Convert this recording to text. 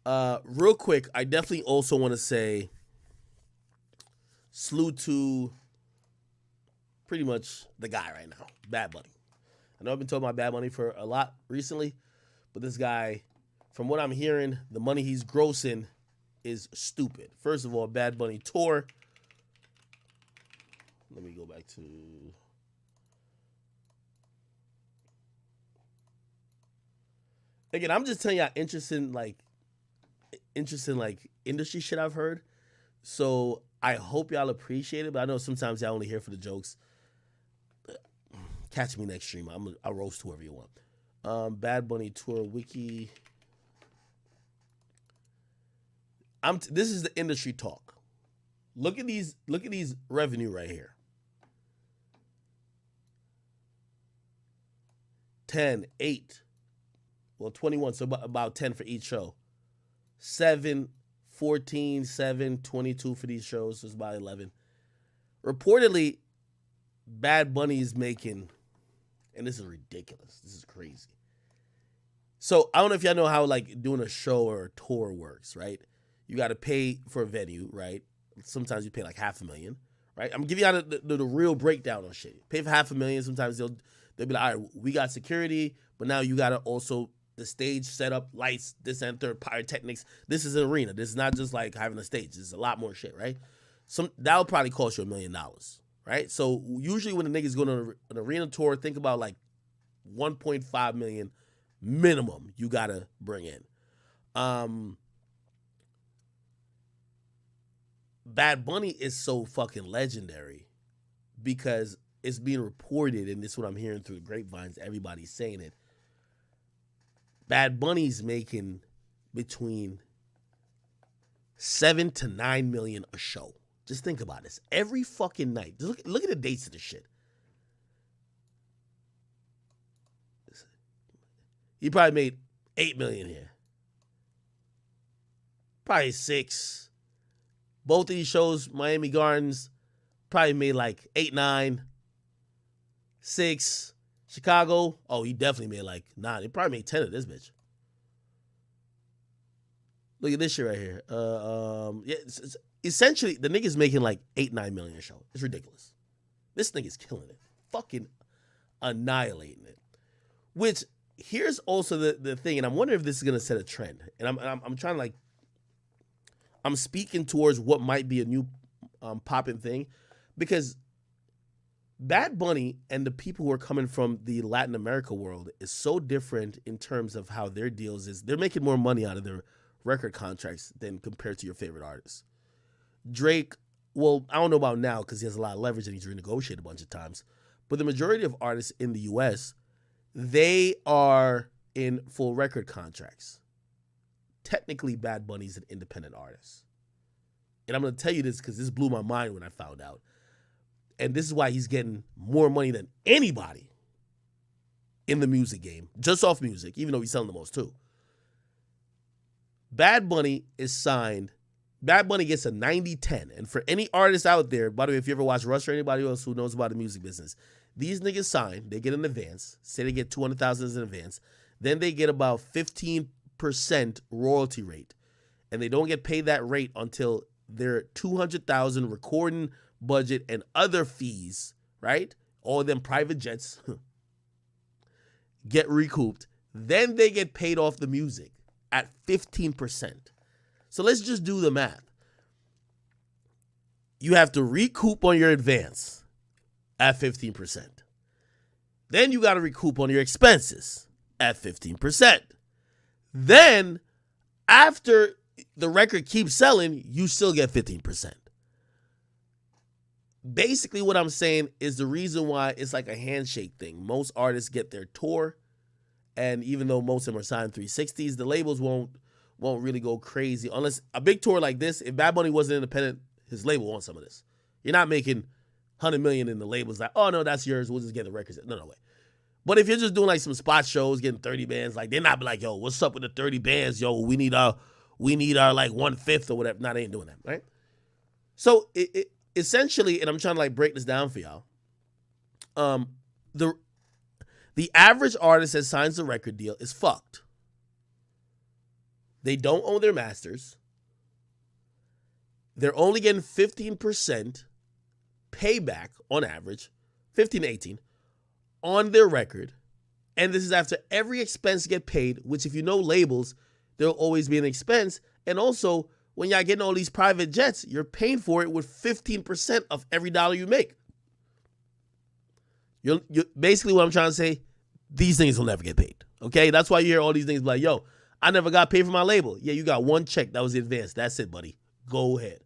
Real quick, I definitely also want to say salute to pretty much the guy right now, Bad Bunny. I know I've been talking about Bad Bunny for a lot recently, but this guy, from what I'm hearing, the money he's grossing is stupid. First of all, Bad Bunny tour. Let me go back to. Again, I'm just telling you how interesting industry shit I've heard. So I hope y'all appreciate it, but I know sometimes y'all only here for the jokes. Catch me next stream. I'll roast whoever you want. Bad Bunny tour wiki. This is the industry talk. Look at these revenue right here. 10, 8, well 21, so about 10 for each show. 7, 14, 7, 22 for these shows, so it's about 11. Reportedly, Bad Bunny is making, and this is ridiculous. This is crazy. So I don't know if y'all know how like doing a show or a tour works, right? You got to pay for a venue, right? Sometimes you pay like $500,000, right? I'm giving y'all the real breakdown on shit. Pay for $500,000. Sometimes they'll be like, all right, we got security, but now you got to also the stage setup, lights, this and third, pyrotechnics. This is an arena. This is not just like having a stage. This is a lot more shit, right? That'll probably cost you $1 million, right? So usually when the niggas go on an arena tour, think about like 1.5 million minimum you gotta bring in. Bad Bunny is so fucking legendary because it's being reported, and this is what I'm hearing through the grapevines. Everybody's saying it. Bad Bunny's making between 7 to 9 million a show. Just think about this. Every fucking night. Just look at the dates of this shit. He probably made 8 million here. Probably 6. Both of these shows, Miami Gardens, probably made like 8, 9. 6. Chicago, oh, he definitely made like 9. He probably made 10 of this bitch. Look at this shit right here. Yeah, it's essentially the nigga's making like 8, 9 million a show. It's ridiculous. This nigga's killing it, fucking annihilating it. Which here's also the thing, and I'm wondering if this is gonna set a trend. And I'm trying to like, I'm speaking towards what might be a new popping thing, because Bad Bunny and the people who are coming from the Latin America world is so different in terms of how their deals is. They're making more money out of their record contracts than compared to your favorite artists. Drake, well, I don't know about now because he has a lot of leverage and he's renegotiated a bunch of times. But the majority of artists in the US, they are in full record contracts. Technically, Bad Bunny's an independent artist. And I'm going to tell you this because this blew my mind when I found out. And this is why he's getting more money than anybody in the music game, just off music, even though he's selling the most too. Bad Bunny is signed. Bad Bunny gets a 90-10. And for any artist out there, by the way, if you ever watch Rush or anybody else who knows about the music business, these niggas sign, they get an advance, say they get 200,000 in advance, then they get about 15% royalty rate. And they don't get paid that rate until their 200,000 recording budget and other fees, right? All of them private jets get recouped. Then they get paid off the music at 15%. So let's just do the math. You have to recoup on your advance at 15%. Then you got to recoup on your expenses at 15%. Then after the record keeps selling, you still get 15%. Basically what I'm saying is the reason why it's like a handshake thing. Most artists get their tour, and even though most of them are signed 360s, the labels won't really go crazy unless a big tour like this. If Bad Bunny wasn't independent, his label wants some of this. You're not making 100 million in the labels like, oh no, that's yours, we'll just get the records. No way. But if you're just doing like some spot shows, getting 30 bands, like they're not be like, yo, what's up with the 30 bands? Yo, we need our like 1/5 or whatever. Nah, they ain't doing that, right? So it essentially, and I'm trying to like break this down for y'all. The average artist that signs a record deal is fucked. They don't own their masters. They're only getting 15% payback on average, 15 to 18, on their record. And this is after every expense get paid, which if you know labels, there'll always be an expense. And also, when y'all getting all these private jets, you're paying for it with 15% of every dollar you make. You're basically what I'm trying to say, these things will never get paid. Okay? That's why you hear all these things like, yo, I never got paid for my label. Yeah, you got one check that was advanced. That's it, buddy. Go ahead.